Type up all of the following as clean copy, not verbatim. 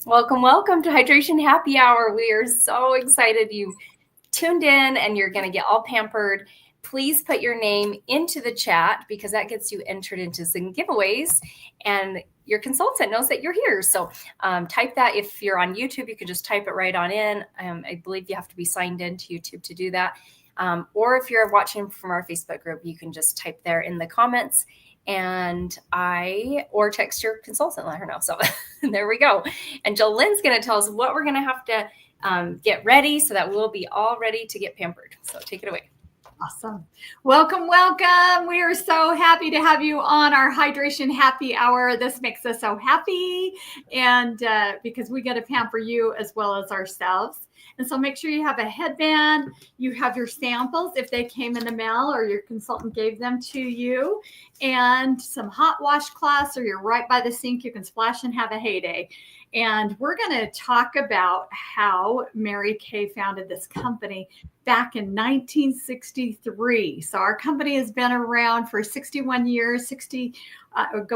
Welcome, welcome to Hydration Happy Hour. We are so excited you tuned in and you're going to get all pampered. Please put your name into the chat because that gets you entered into some giveaways and your consultant knows that you're here. So type that. If you're on YouTube, you can just type it right on in. I believe you have to be signed into YouTube to do that. Or if you're watching from our Facebook group, you can just type there in the comments or text your consultant, let her know. So there we go. And Jolene's going to tell us what we're going to have to get ready so that we'll be all ready to get pampered. So take it away. Awesome. Welcome, welcome. We are so happy to have you on our Hydration Happy Hour. This makes us so happy and because we get to pamper you as well as ourselves. And so make sure you have a headband, you have your samples if they came in the mail or your consultant gave them to you, and some hot washcloths, or you're right by the sink, you can splash and have a heyday. And we're going to talk about how Mary Kay founded this company back in 1963. So our company has been around for 61 years,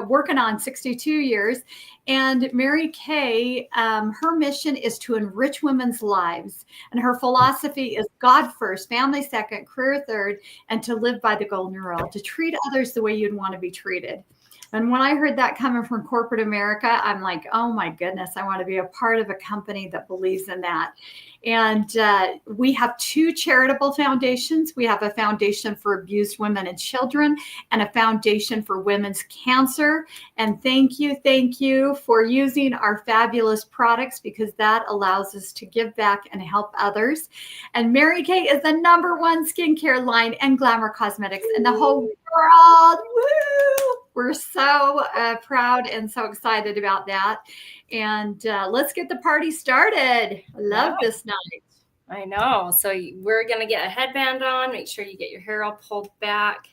working on 62 years. And Mary Kay, her mission is to enrich women's lives. And her philosophy is God first, family second, career third, and to live by the golden rule, to treat others the way you'd want to be treated. And when I heard that coming from corporate America, I'm like, oh my goodness, I want to be a part of a company that believes in that. And we have two charitable foundations. We have a foundation for abused women and children and a foundation for women's cancer. And thank you for using our fabulous products, because that allows us to give back and help others. And Mary Kay is the #1 skincare line and glamour cosmetics in the whole world. Woo! We're so proud and so excited about that. And let's get the party started. I love this night. I know. So we're going to get a headband on. Make sure you get your hair all pulled back.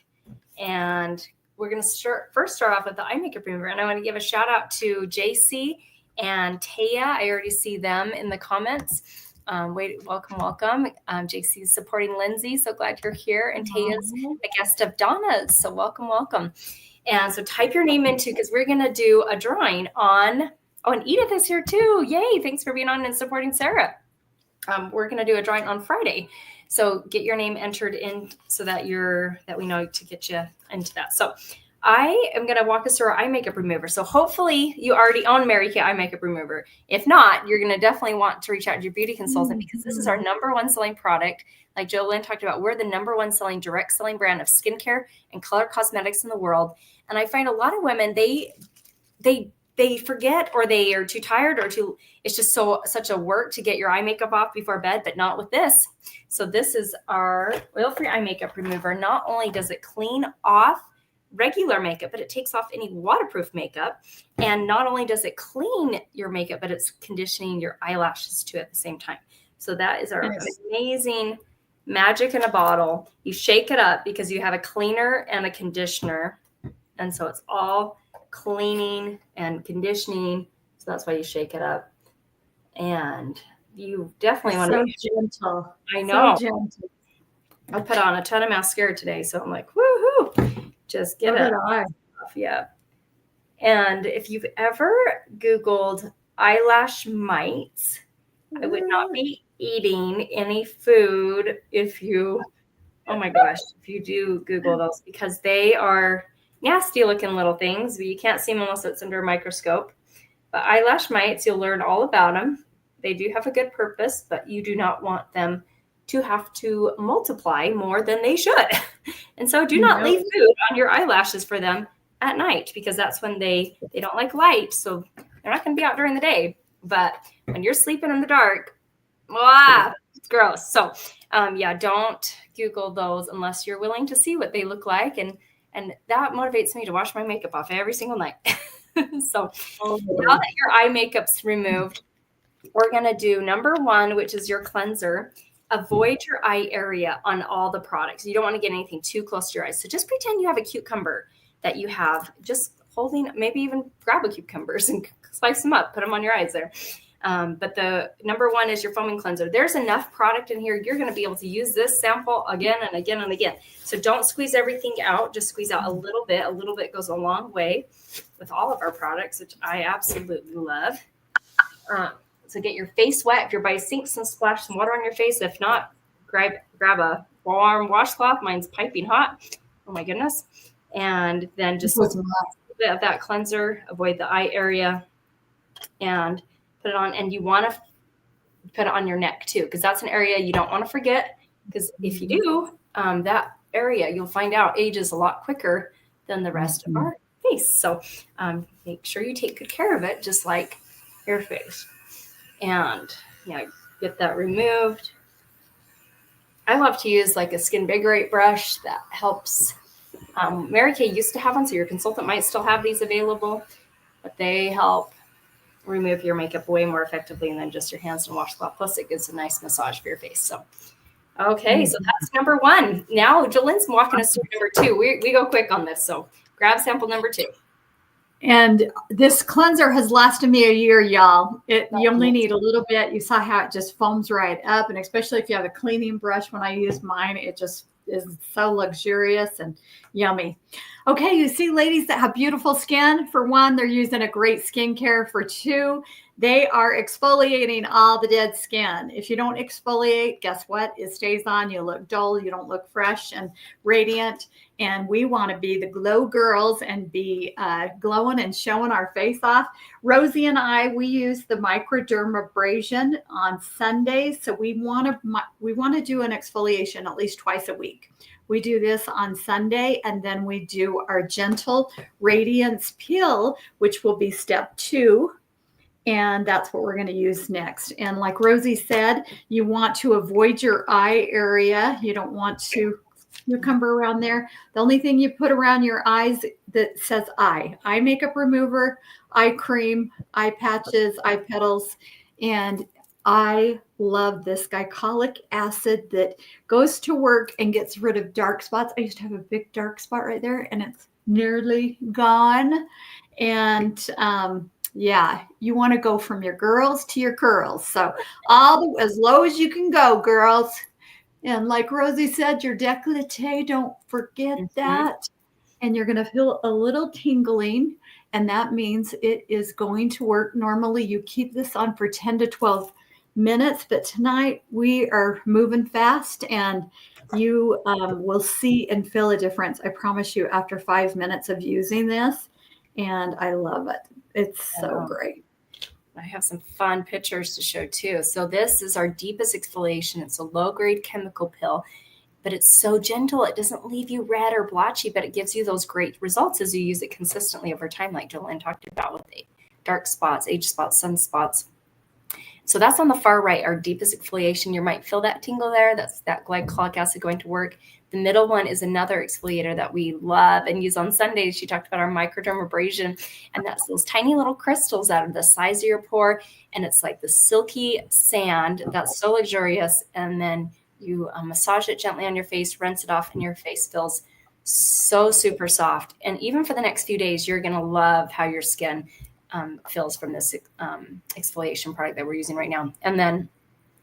And we're going to first start off with the eye makeup remover. And I want to give a shout out to JC and Taya. I already see them in the comments. Welcome. JC is supporting Lindsay. So glad you're here. And Taya's a guest of Donna's. So welcome. And so type your name into, because we're going to do a drawing on, and Edith is here too. Yay. Thanks for being on and supporting Sarah. We're going to do a drawing on Friday. So get your name entered in so that we know to get you into that. So I am going to walk us through our eye makeup remover. So hopefully you already own Mary Kay eye makeup remover. If not, you're going to definitely want to reach out to your beauty consultant, because this is our #1 selling product. Like Jolene talked about, we're the #1 selling direct selling brand of skincare and color cosmetics in the world. And I find a lot of women, they forget, or they are too tired, it's just such a work to get your eye makeup off before bed, but not with this. So this is our oil-free eye makeup remover. Not only does it clean off regular makeup, but it takes off any waterproof makeup. And not only does it clean your makeup, but it's conditioning your eyelashes too at the same time. So that is our amazing magic in a bottle. You shake it up because you have a cleaner and a conditioner. And so it's all cleaning and conditioning. So that's why you shake it up. And you definitely want to be gentle. I know. So gentle. I put on a ton of mascara today. So I'm like, woohoo. Just get it off. Yeah. And if you've ever Googled eyelash mites, I would not be eating any food if you do Google those, because they are nasty looking little things, but you can't see them unless it's under a microscope. But eyelash mites, you'll learn all about them. They do have a good purpose, but you do not want them to have to multiply more than they should. And so do not leave food on your eyelashes for them at night, because that's when they don't like light. So they're not going to be out during the day. But when you're sleeping in the dark, it's gross. So don't Google those unless you're willing to see what they look like. And that motivates me to wash my makeup off every single night. So now that your eye makeup's removed, we're going to do #1, which is your cleanser. Avoid your eye area on all the products. You don't want to get anything too close to your eyes. So just pretend you have a cucumber that you have just holding, maybe even grab a cucumbers and slice them up, put them on your eyes there. But the #1 is your foaming cleanser. There's enough product in here. You're going to be able to use this sample again and again and again. So don't squeeze everything out. Just squeeze out a little bit. A little bit goes a long way with all of our products, which I absolutely love. So get your face wet. If you're by a sink, splash some water on your face. If not, grab a warm washcloth. Mine's piping hot. Oh my goodness. And then just a little bit of that cleanser, avoid the eye area, and put it on. And you want to put it on your neck too, because that's an area you don't want to forget. Because if you do, that area, you'll find out ages a lot quicker than the rest of our face. So make sure you take good care of it, just like your face. And get that removed. I love to use like a Skin Vigorate brush that helps. Mary Kay used to have one, so your consultant might still have these available, but they help remove your makeup way more effectively than just your hands and washcloth. Plus, it gives a nice massage for your face. So, okay, so that's number 1. Now, Jolene's walking us through number 2. We go quick on this, so grab sample number 2. And this cleanser has lasted me a year, y'all. You only need a little bit. You saw how it just foams right up. And especially if you have a cleaning brush, when I use mine, it just is so luxurious and yummy. Okay, you see ladies that have beautiful skin. For 1, they're using a great skincare. For 2, they are exfoliating all the dead skin. If you don't exfoliate, guess what? It stays on. You look dull. You don't look fresh and radiant. And we want to be the glow girls and be glowing and showing our face off. Rosie and I, we use the microdermabrasion on Sundays. So we want to do an exfoliation at least twice a week. We do this on Sunday, and then we do our gentle radiance peel, which will be step 2. And that's what we're going to use next. And like Rosie said, you want to avoid your eye area. You don't want to cucumber around there. The only thing you put around your eyes that says eye makeup remover, eye cream, eye patches, eye petals. And I love this glycolic acid that goes to work and gets rid of dark spots. I used to have a big dark spot right there, and it's nearly gone. And you want to go from your girls to your curls. So as low as you can go, girls. And like Rosie said, your décolleté, don't forget that. And you're going to feel a little tingling, and that means it is going to work. Normally, you keep this on for 10 to 12 minutes, but tonight we are moving fast, and you will see and feel a difference. I promise you, after 5 minutes of using this, and I love it. It's so great. I have some fun pictures to show too. So this is our deepest exfoliation. It's a low-grade chemical pill, but it's so gentle. It doesn't leave you red or blotchy, but it gives you those great results as you use it consistently over time, like Jolene talked about with the dark spots, age spots, sunspots. So that's on the far right, our deepest exfoliation. You might feel that tingle there. That's that glycolic acid going to work. The middle one is another exfoliator that we love and use on Sundays. She talked about our microdermabrasion, and that's those tiny little crystals out of the size of your pore, and it's like the silky sand that's so luxurious. And then you massage it gently on your face, rinse it off, and your face feels so super soft. And even for the next few days, you're going to love how your skin feels from this exfoliation product that we're using right now. And then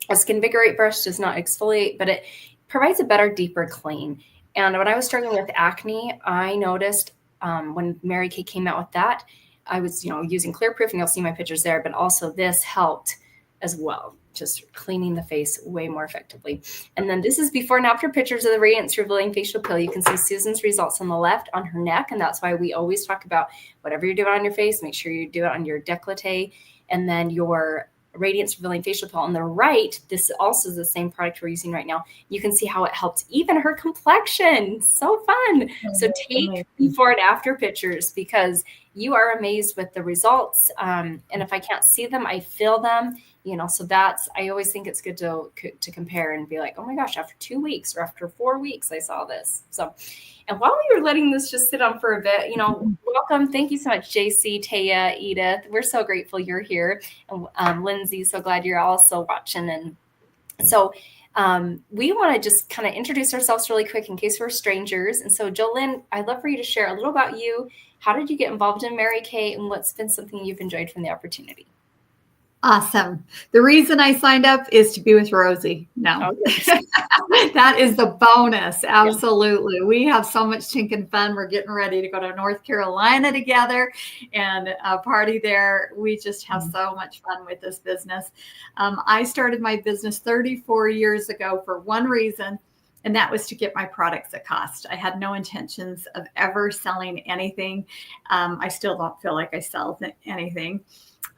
a Skin Vigorate brush does not exfoliate, but it provides a better, deeper clean. And when I was struggling with acne, I noticed when Mary Kay came out with that, I was, using Clear Proof, and you'll see my pictures there, but also this helped as well, just cleaning the face way more effectively. And then this is before and after pictures of the Radiance Revealing Facial Pill. You can see Susan's results on the left on her neck, and that's why we always talk about whatever you're doing on your face, make sure you do it on your décolleté, and then your Radiance Revealing Facial Pill on the right. This also is the same product we're using right now. You can see how it helped even her complexion. So fun. So take before and after pictures, because you are amazed with the results. And if I can't see them, I feel them. So that's, I always think it's good to compare and be like, oh my gosh, after 2 weeks or after 4 weeks, I saw this. So, and while we were letting this just sit on for a bit, welcome. Thank you so much, JC, Taya, Edith. We're so grateful you're here. And Lindsay, so glad you're also watching. And so we want to just kind of introduce ourselves really quick in case we're strangers. And so Jolene, I'd love for you to share a little about you. How did you get involved in Mary Kay, and what's been something you've enjoyed from the opportunity? Awesome. The reason I signed up is to be with Rosie. No, that is the bonus. Absolutely. We have so much stinking fun. We're getting ready to go to North Carolina together and party there. We just have so much fun with this business. I started my business 34 years ago for one reason, and that was to get my products at cost. I had no intentions of ever selling anything. I still don't feel like I sell anything.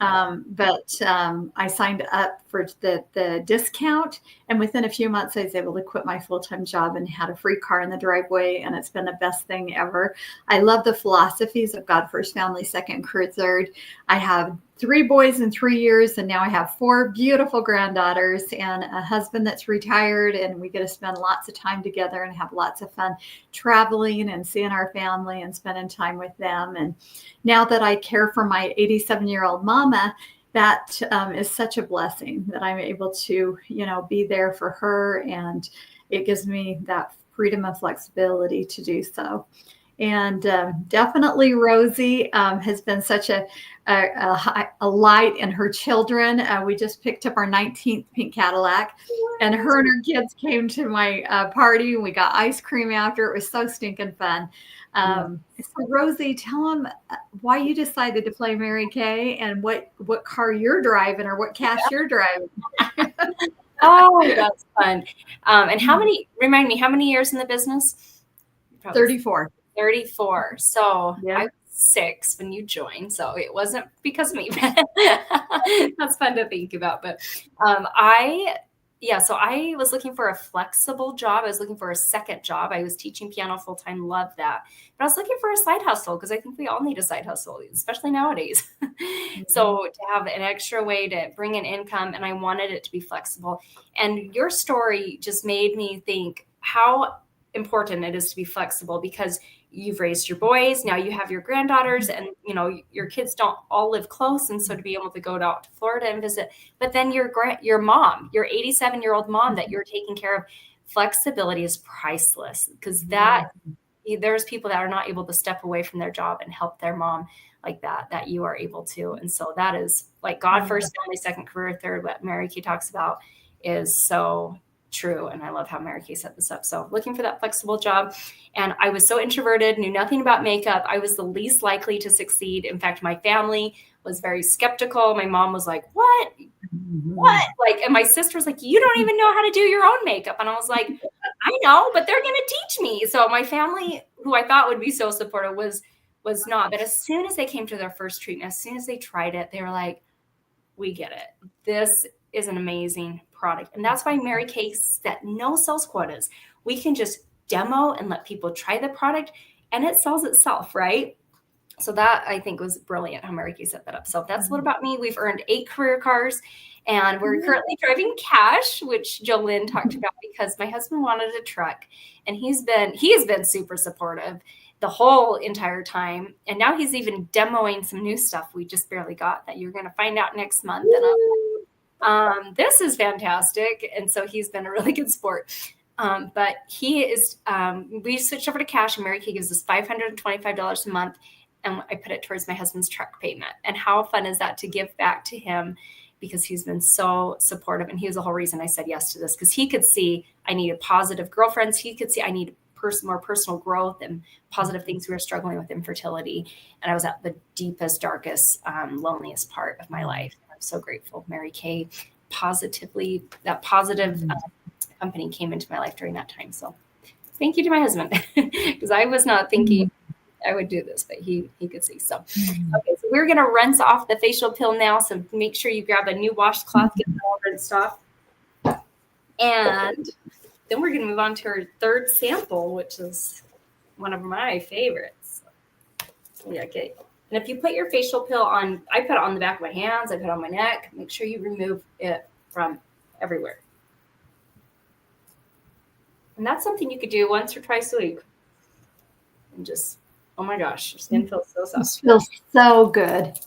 But I signed up for the discount, and within a few months I was able to quit my full-time job and had a free car in the driveway, and it's been the best thing ever. I love the philosophies of God first, family second, career third. I have 3 boys in 3 years, and now I have 4 beautiful granddaughters and a husband that's retired, and we get to spend lots of time together and have lots of fun traveling and seeing our family and spending time with them. And now that I care for my 87-year-old mama, that is such a blessing that I'm able to, be there for her, and it gives me that freedom and flexibility to do so. And definitely Rosie has been such a light in her children. We just picked up our 19th pink Cadillac, and her and her kids came to my party, and we got ice cream after. It was so stinking fun. So Rosie, tell them why you decided to play Mary Kay and what car you're driving or what cash you're driving. Oh, that's fun. And remind me, how many years in the business? Probably 34. 34. So I was 6 when you joined, so it wasn't because of me. That's fun to think about. But so I was looking for a flexible job. I was looking for a second job. I was teaching piano full time, love that. But I was looking for a side hustle because I think we all need a side hustle, especially nowadays. So to have an extra way to bring in income, and I wanted it to be flexible. And your story just made me think how important it is to be flexible, because you've raised your boys, now you have your granddaughters, and your kids don't all live close, and so to be able to go out to Florida and visit, but then your mom, your 87-year-old mom that you're taking care of, flexibility is priceless, because there's people that are not able to step away from their job and help their mom like that you are able to. And so that is like God first, family second, career third, what Mary Kay talks about is so true. And I love how Mary Kay set this up. So looking for that flexible job. And I was so introverted, knew nothing about makeup. I was the least likely to succeed. In fact, my family was very skeptical. My mom was like, what? And my sister was like, you don't even know how to do your own makeup. And I was like, I know, but they're going to teach me. So my family, who I thought would be so supportive, was not. But as soon as they came to their first treatment, as soon as they tried it, they were like, we get it. This is an amazing product. And that's why Mary Kay set no sales quotas. We can just demo and let people try the product, and it sells itself, right? So that, I think, was brilliant how Mary Kay set that up. So that's a little about me. We've earned 8 career cars, and we're currently driving cash, which Jolynn talked about, because my husband wanted a truck, and he has been super supportive the whole entire time. And now he's even demoing some new stuff we just barely got that you're going to find out next month. And this is fantastic. And so he's been a really good sport. But he is, we switched over to cash, and Mary Kay gives us $525 a month. And I put it towards my husband's truck payment. And how fun is that to give back to him, because he's been so supportive. And he was the whole reason I said yes to this, because he could see I needed positive girlfriends. He could see I needed more personal growth and positive things. We were struggling with infertility. And I was at the deepest, darkest, loneliest part of my life. I'm so grateful Mary Kay that positive company came into my life during that time. So thank you to my husband, because I was not thinking I would do this, but he could see. So, okay, so we're going to rinse off the facial peel now. So make sure you grab a new washcloth, get it all rinsed off. And then we're going to move on to our third sample, which is one of my favorites. Yeah, okay. And if you put your facial peel on, I put it on the back of my hands, I put it on my neck, make sure you remove it from everywhere. And that's something you could do once or twice a week. And just, oh my gosh, your skin feels so soft. It feels so good.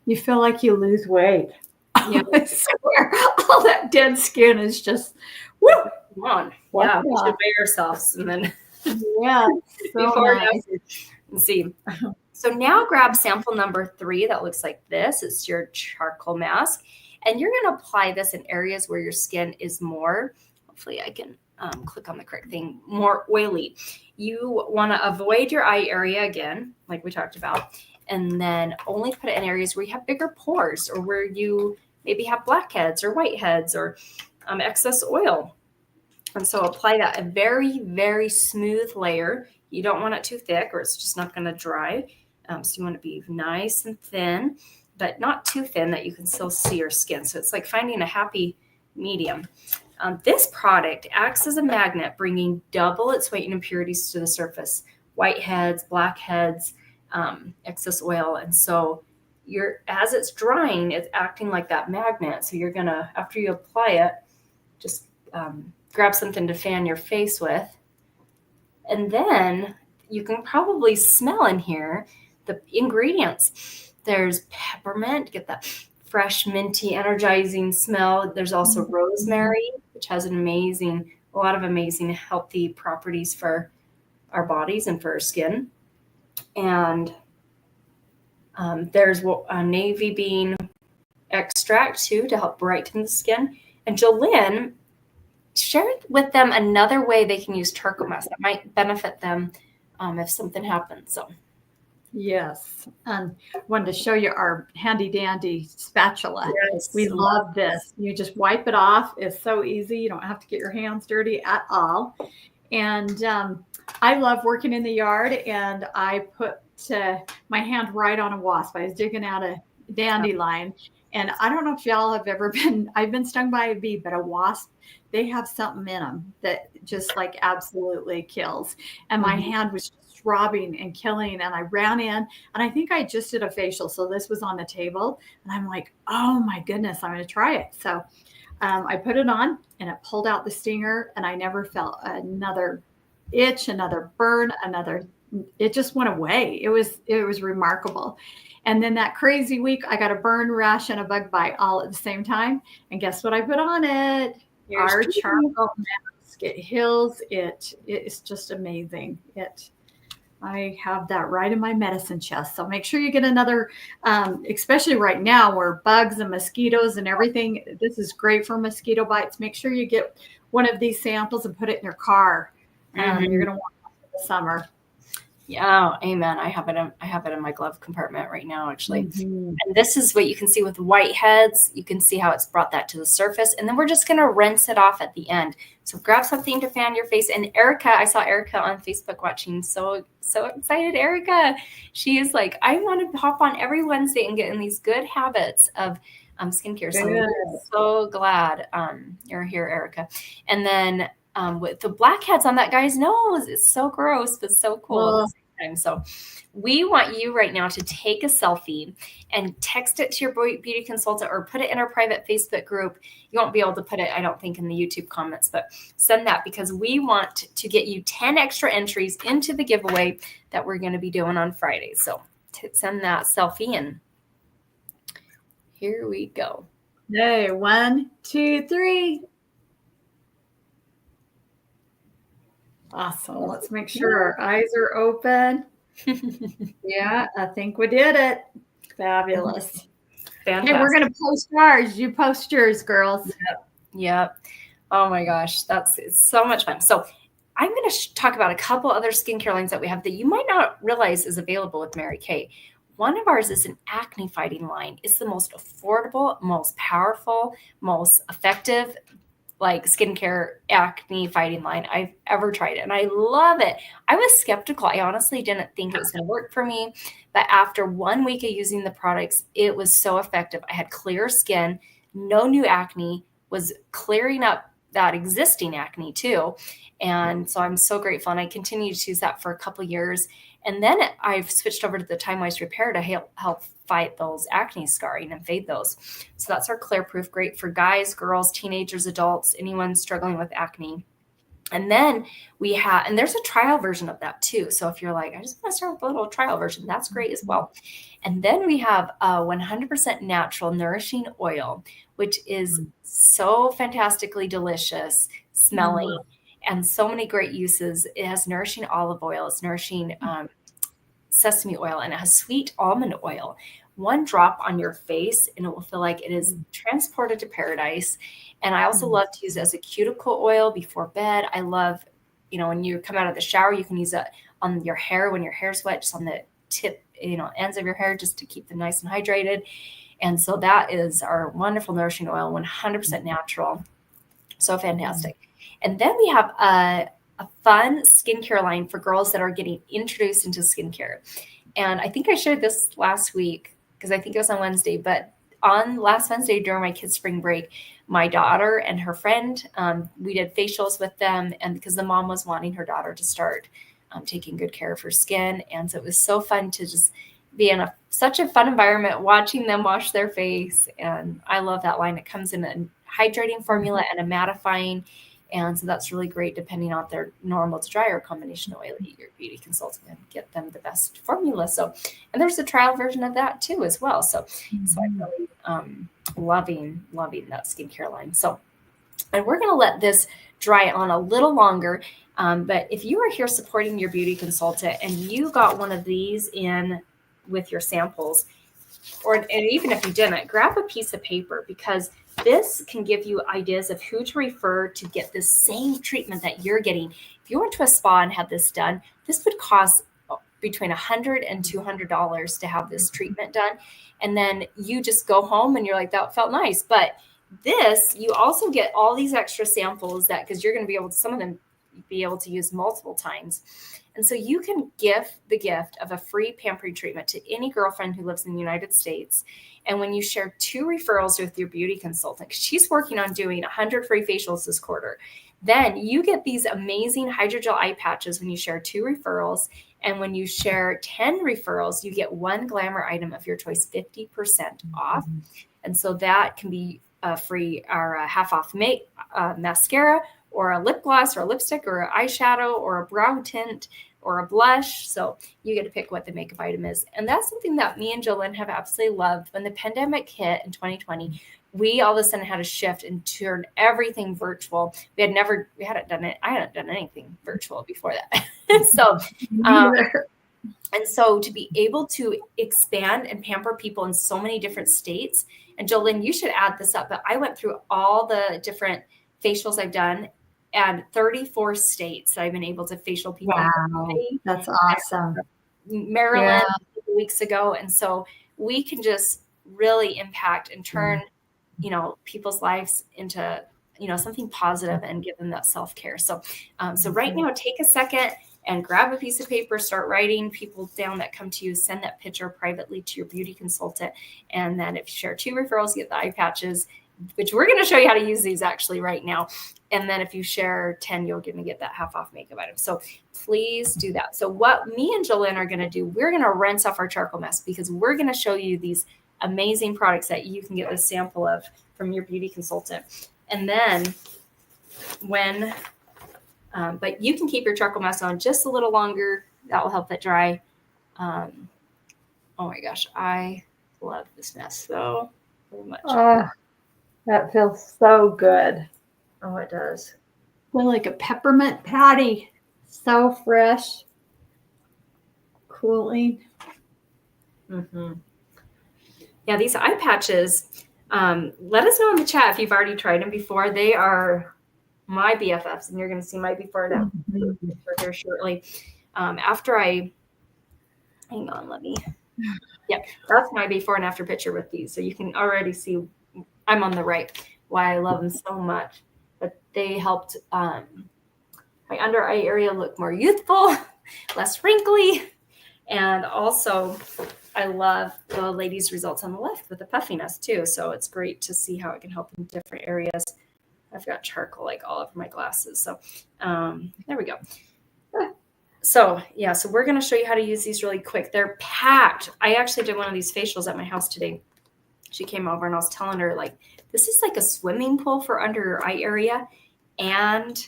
You feel like you lose weight. Yeah. I swear, all that dead skin is just, woo! Come on. Yeah, we should weigh ourselves and then yeah, so before nice. and see. So now grab sample number 3 that looks like this. It's your charcoal mask. And you're going to apply this in areas where your skin is more, hopefully I can click on the correct thing, more oily. You want to avoid your eye area again, like we talked about, and then only put it in areas where you have bigger pores or where you maybe have blackheads or whiteheads or excess oil. And so apply that a very, very smooth layer. You don't want it too thick or it's just not going to dry. So you want to be nice and thin, but not too thin that you can still see your skin. So it's like finding a happy medium. This product acts as a magnet, bringing double its weight and impurities to the surface. Whiteheads, blackheads, excess oil. And so as it's drying, it's acting like that magnet. So you're going to, after you apply it, just grab something to fan your face with. And then you can probably smell in here the ingredients. There's peppermint, get that fresh, minty, energizing smell. There's also rosemary, which has a lot of amazing healthy properties for our bodies and for our skin. And there's a navy bean extract too to help brighten the skin. And Jolynn, share with them another way they can use charcoal mask that might benefit them if something happens. So, yes, and wanted to show you our handy dandy spatula. Yes. We love this. You just wipe it off. It's so easy. You don't have to get your hands dirty at all. And I love working in the yard, and I put my hand right on a wasp. I was digging out a dandelion, and I don't know if y'all have ever I've been stung by a bee, but a wasp, they have something in them that just like absolutely kills. And my hand was just throbbing and killing. And I ran in, and I think I just did a facial. So this was on the table, and I'm like, oh my goodness, I'm going to try it. So I put it on, and it pulled out the stinger, and I never felt another itch, another burn, it just went away. It was remarkable. And then that crazy week, I got a burn, rash, and a bug bite all at the same time. And guess what I put on it? Our charcoal mask. It heals. It's just amazing. I have that right in my medicine chest. So make sure you get another, especially right now where bugs and mosquitoes and everything. This is great for mosquito bites. Make sure you get one of these samples and put it in your car. You're going to want it for the summer. Yeah, amen. I have it in my glove compartment right now, actually. And this is what you can see with whiteheads. You can see how it's brought that to the surface. And then we're just going to rinse it off at the end. So grab something to fan your face. And Erica, I saw Erica on Facebook watching. So excited, Erica. She is like, I want to hop on every Wednesday and get in these good habits of skincare. So I'm so glad you're here, Erica. And then with the blackheads on that guy's nose. It's so gross, but so cool at the same time. So we want you right now to take a selfie and text it to your beauty consultant or put it in our private Facebook group. You won't be able to put it, I don't think, in the YouTube comments, but send that because we want to get you 10 extra entries into the giveaway that we're going to be doing on Friday. So send that selfie in. Here we go. Hey, 1, 2, 3. Awesome. Let's make sure our eyes are open. Yeah, I think we did it. Fabulous. Fantastic. Hey, we're going to post ours. You post yours, girls. Yep. Oh my gosh, it's so much fun. So I'm going to talk about a couple other skincare lines that we have that you might not realize is available with Mary Kay. One of ours is an acne fighting line. It's the most affordable, most powerful, most effective skincare acne fighting line I've ever tried. And I love it. I was skeptical. I honestly didn't think it was going to work for me. But after 1 week of using the products, it was so effective. I had clear skin, no new acne, was clearing up that existing acne too. And so I'm so grateful. And I continued to use that for a couple of years. And then I've switched over to the Time Wise Repair to help fight those acne scarring and fade those. So that's our Clear Proof, great for guys, girls, teenagers, adults, anyone struggling with acne. And then and there's a trial version of that too. So if you're like, I just want to start with a little trial version, that's great as well. And then we have a 100% natural nourishing oil, which is so fantastically delicious smelling and so many great uses. It has nourishing olive oil. It's nourishing sesame oil, and it has sweet almond oil. One drop on your face and it will feel like it is transported to paradise. And I also love to use it as a cuticle oil before bed. I love, when you come out of the shower, you can use it on your hair when your hair's wet, just on the tip, ends of your hair, just to keep them nice and hydrated. And so that is our wonderful nourishing oil, 100% natural. So fantastic. And then we have a fun skincare line for girls that are getting introduced into skincare. And I think I shared this last week because I think it was on Wednesday, but on last Wednesday during my kids' spring break, my daughter and her friend, we did facials with them, and because the mom was wanting her daughter to start taking good care of her skin. And so it was so fun to just be in such a fun environment, watching them wash their face. And I love that line. It comes in a hydrating formula and a mattifying. And so that's really great depending on their normal to dry or combination oily. Your beauty consultant can get them the best formula. So, and there's a trial version of that too as well. So I'm really loving that skincare line. So, and we're going to let this dry on a little longer. But if you are here supporting your beauty consultant and you got one of these in with your samples, and even if you didn't, grab a piece of paper, because this can give you ideas of who to refer to get the same treatment that you're getting. If you went to a spa and had this done, this would cost between $100 and $200 to have this treatment done. And then you just go home and you're like, that felt nice. But this, you also get all these extra samples because you're going to be able to, some of them be able to use multiple times. And so you can give the gift of a free pampering treatment to any girlfriend who lives in the United States. And when you share 2 referrals with your beauty consultant, because she's working on doing 100 free facials this quarter, then you get these amazing hydrogel eye patches when you share 2 referrals. And when you share 10 referrals, you get 1 glamour item of your choice, 50% off. And so that can be free or a half off mascara, or a lip gloss, or a lipstick, or an eyeshadow, or a brow tint, or a blush. So you get to pick what the makeup item is. And that's something that me and Jolynn have absolutely loved. When the pandemic hit in 2020, we all of a sudden had a shift and turned everything virtual. I hadn't done anything virtual before that. And so to be able to expand and pamper people in so many different states, and Jolynn, you should add this up, but I went through all the different facials I've done, and 34 states I've been able to facial people. Wow, that's awesome. Maryland a few weeks ago. And so we can just really impact and turn, people's lives into, something positive and give them that self-care. So, so right now, take a second and grab a piece of paper, start writing people down that come to you, send that picture privately to your beauty consultant. And then if you share 2 referrals, you get the eye patches, which we're going to show you how to use these actually right now. And then if you share 10, you're going to get that half off makeup item. So please do that. So what me and Jolynn are going to do, we're going to rinse off our charcoal mask, because we're going to show you these amazing products that you can get a sample of from your beauty consultant. And then but you can keep your charcoal mask on just a little longer. That will help it dry. Oh my gosh, I love this mask so much. That feels so good. Oh, it does. Feel like a peppermint patty. So fresh. Cooling. Mm-hmm. Yeah, these eye patches, let us know in the chat if you've already tried them before. They are my BFFs, and you're going to see my before and after here shortly. Hang on, yep, that's my before and after picture with these. So you can already see I'm on the right, why I love them so much. But they helped my under eye area look more youthful, less wrinkly. And also I love the ladies' results on the left with the puffiness too. So it's great to see how it can help in different areas. I've got charcoal like all over my glasses. So there we go. So yeah, so we're going to show you how to use these really quick. They're packed. I actually did one of these facials at my house today. She came over and I was telling her, like, this is like a swimming pool for under your eye area and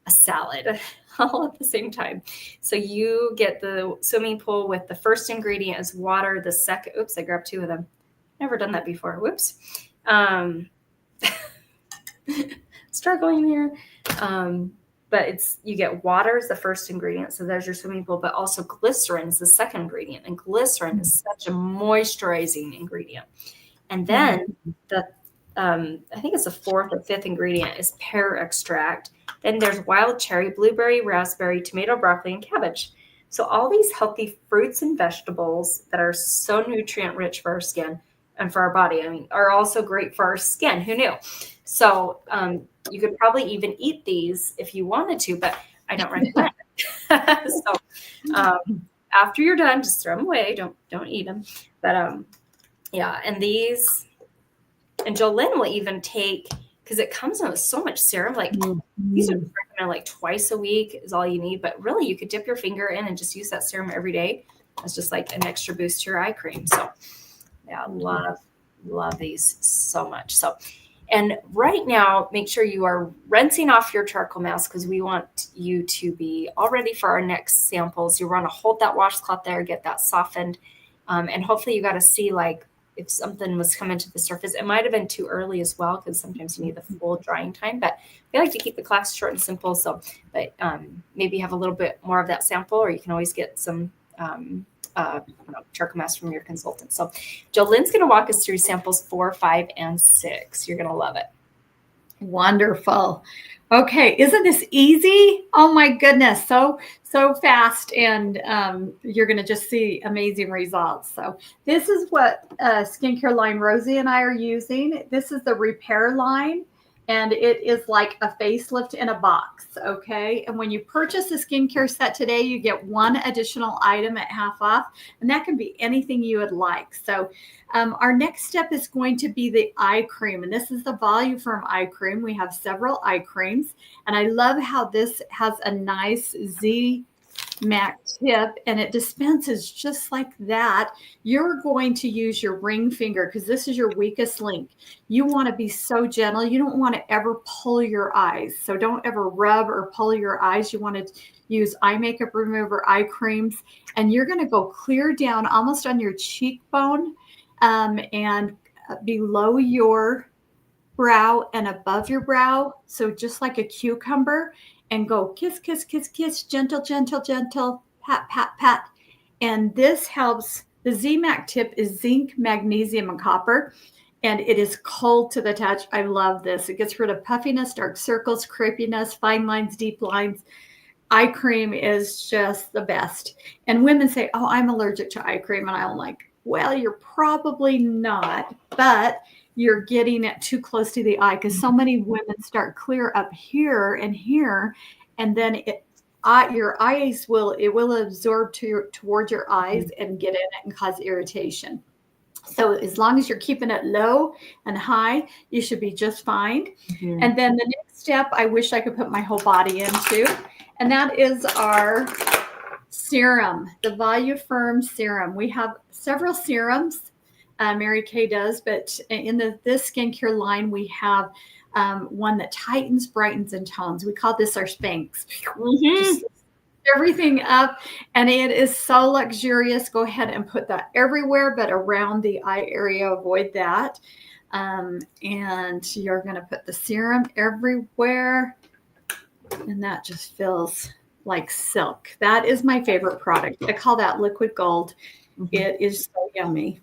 a salad all at the same time. So you get the swimming pool with the first ingredient is water. The second, oops, I grabbed 2 of them. Never done that before. Whoops. Struggling here. but you get water is the first ingredient. So there's your swimming pool, but also glycerin is the second ingredient. And glycerin is such a moisturizing ingredient. And then I think it's the fourth or fifth ingredient is pear extract. Then there's wild cherry, blueberry, raspberry, tomato, broccoli, and cabbage. So all these healthy fruits and vegetables that are so nutrient rich for our skin and for our body, I mean, are also great for our skin. Who knew? So you could probably even eat these if you wanted to, but I don't recommend it. So after you're done, just throw them away. Don't eat them. But yeah, and these, and Jolynn will even take, because it comes in with so much serum, like these are recommended like twice a week is all you need, but really you could dip your finger in and just use that serum every day. It's just like an extra boost to your eye cream. So yeah, love these so much. So, and right now, make sure you are rinsing off your charcoal mask because we want you to be all ready for our next samples. You want to hold that washcloth there, get that softened. And hopefully you got to see like if something was coming to the surface. It might have been too early as well because sometimes you need the full drying time. But we like to keep the class short and simple. So, but maybe have a little bit more of that sample, or you can always get some charcoal mask from your consultant. So Jolynn's going to walk us through samples 4, 5, and 6. You're going to love it. Wonderful. Okay. Isn't this easy? Oh my goodness. So fast. And you're going to just see amazing results. So this is what skincare line Rosie and I are using. This is the repair line. And it is like a facelift in a box, okay? And when you purchase a skincare set today, you get one additional item at half off, and that can be anything you would like. So our next step is going to be the eye cream, and this is the Voluform eye cream. We have several eye creams, and I love how this has a nice Z-Mac tip, and it dispenses just like that. You're going to use your ring finger because this is your weakest link. You want to be so gentle. You don't want to ever pull your eyes. So don't ever rub or pull your eyes. You want to use eye makeup remover, eye creams, and you're going to go clear down almost on your cheekbone and below your brow and above your brow. So just like a cucumber. And go kiss, kiss, kiss, kiss, gentle, gentle, gentle, pat, pat, pat. And this helps. The Z-Mac tip is zinc, magnesium, and copper. And it is cold to the touch. I love this. It gets rid of puffiness, dark circles, crepiness, fine lines, deep lines. Eye cream is just the best. And women say, oh, I'm allergic to eye cream. And I'm like, well, you're probably not. But you're getting it too close to the eye because so many women start clear up here, and then your eyes will absorb towards your eyes and get in it and cause irritation. So as long as you're keeping it low and high, you should be just fine. Mm-hmm. And then the next step, I wish I could put my whole body into, and that is our serum, the Voluform serum. We have several serums. Mary Kay does, but in this skincare line, we have one that tightens, brightens, and tones. We call this our Spanx. Just everything up, and it is so luxurious. Go ahead and put that everywhere, but around the eye area, avoid that. And you're going to put the serum everywhere, and that just feels like silk. That is my favorite product. I call that liquid gold. Mm-hmm. It is so yummy.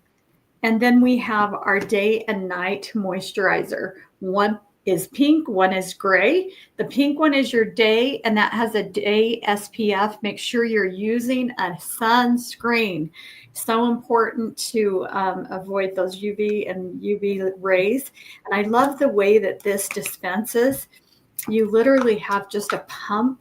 And then we have our day and night moisturizer. One is pink, one is gray. The pink one is your day, and that has a day SPF. Make sure you're using a sunscreen. So important to avoid those UV and UV rays. And I love the way that this dispenses. You literally have just a pump.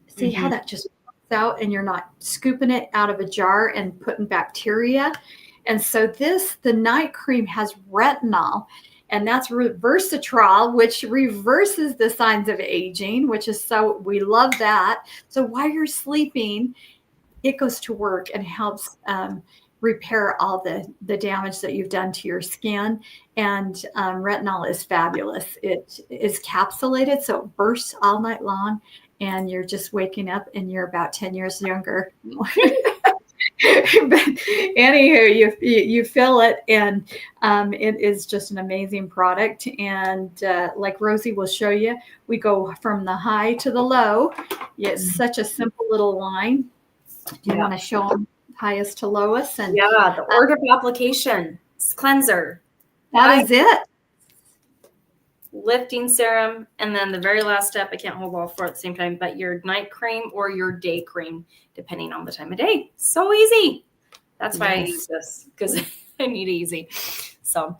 See how that just out, and you're not scooping it out of a jar and putting bacteria. And so the night cream has retinol, and that's resveratrol, which reverses the signs of aging, which is we love that. So while you're sleeping, it goes to work and helps repair all the damage that you've done to your skin. And retinol is fabulous. It is capsulated, so it bursts all night long. And you're just waking up and you're about 10 years younger. But anywho, you fill it, and it is just an amazing product. And like Rosie will show you, we go from the high to the low. It's such a simple little line. Do you want to show them highest to lowest? And yeah, the order of application, cleanser. that is it. Lifting serum, and then the very last step, I can't hold all four at the same time, but your night cream or your day cream, depending on the time of day. So easy. That's why I use this, because I need it easy. So,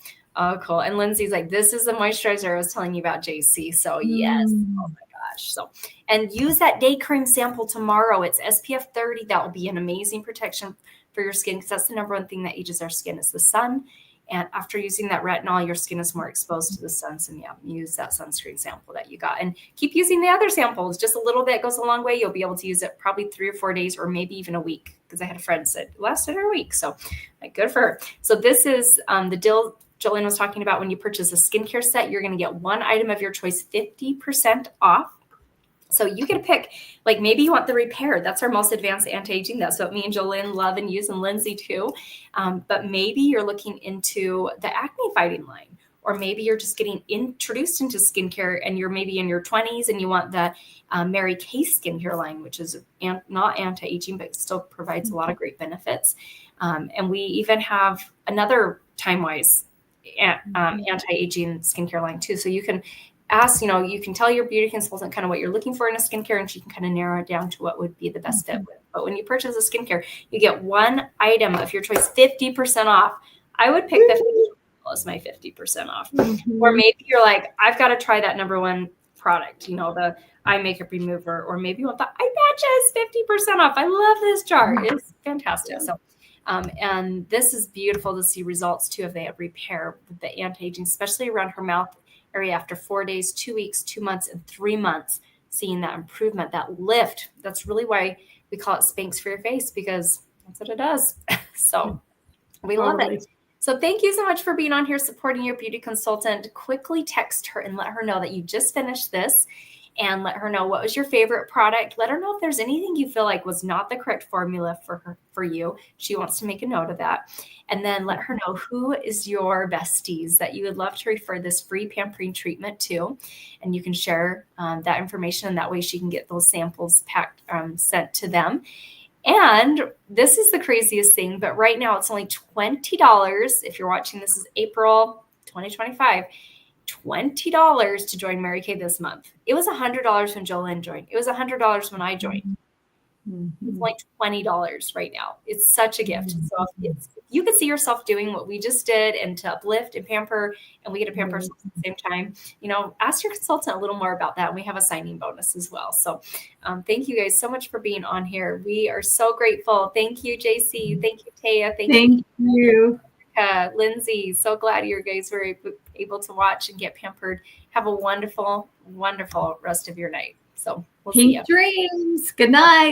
cool. And Lindsay's like, this is the moisturizer I was telling you about, JC. So yes. Oh my gosh. So, and use that day cream sample tomorrow. It's SPF 30. That will be an amazing protection for your skin, because that's the number one thing that ages our skin is the sun. And after using that retinol, your skin is more exposed to the sun. So yeah, use that sunscreen sample that you got, and keep using the other samples. Just a little bit goes a long way. You'll be able to use it probably 3 or 4 days, or maybe even a week, because I had a friend said it lasted her a week. So like, good for her. So this is the deal Jolene was talking about. When you purchase a skincare set, you're going to get one item of your choice 50% off. So you get to pick, like maybe you want the repair. That's our most advanced anti-aging. That's what me and Jolene love and use, and Lindsay too. But maybe you're looking into the acne fighting line, or maybe you're just getting introduced into skincare and you're maybe in your 20s and you want the Mary Kay skincare line, which is not anti-aging, but still provides a lot of great benefits. And we even have another time-wise anti-aging skincare line too. So you can ask, you can tell your beauty consultant kind of what you're looking for in a skincare, and she can kind of narrow it down to what would be the best fit with. But when you purchase a skincare, you get one item of your choice 50% off. I would pick the as my 50% off. Or maybe you're like, I've got to try that number one product, the eye makeup remover, or maybe you want the eye patches 50% off. I love this jar. It's fantastic. So, and this is beautiful to see results too if they have repair with the anti-aging, especially around her mouth area after 4 days, 2 weeks, 2 months, and 3 months, seeing that improvement, that lift. That's really why we call it Spanx for your face, because that's what it does. So we love it. So thank you so much for being on here, supporting your beauty consultant. Quickly text her and let her know that you just finished this, and let her know what was your favorite product. Let her know if there's anything you feel like was not the correct formula for you. She wants to make a note of that. And then let her know who is your besties that you would love to refer this free pampering treatment to. And you can share that information, and that way she can get those samples packed, sent to them. And this is the craziest thing, but right now it's only $20. If you're watching, this is April 2025. $20 to join Mary Kay this month. It was $100 when Jolene joined. It was $100 when I joined. It's like $20 right now. It's such a gift. So if you could see yourself doing what we just did, and to uplift and pamper, and we get to pamper ourselves at the same time, ask your consultant a little more about that. And we have a signing bonus as well. So thank you guys so much for being on here. We are so grateful. Thank you, JC. Thank you, Taya. Thank you. Lindsay, so glad you guys were able to watch and get pampered. Have a wonderful, wonderful rest of your night. So we'll see you. Dreams. Good night.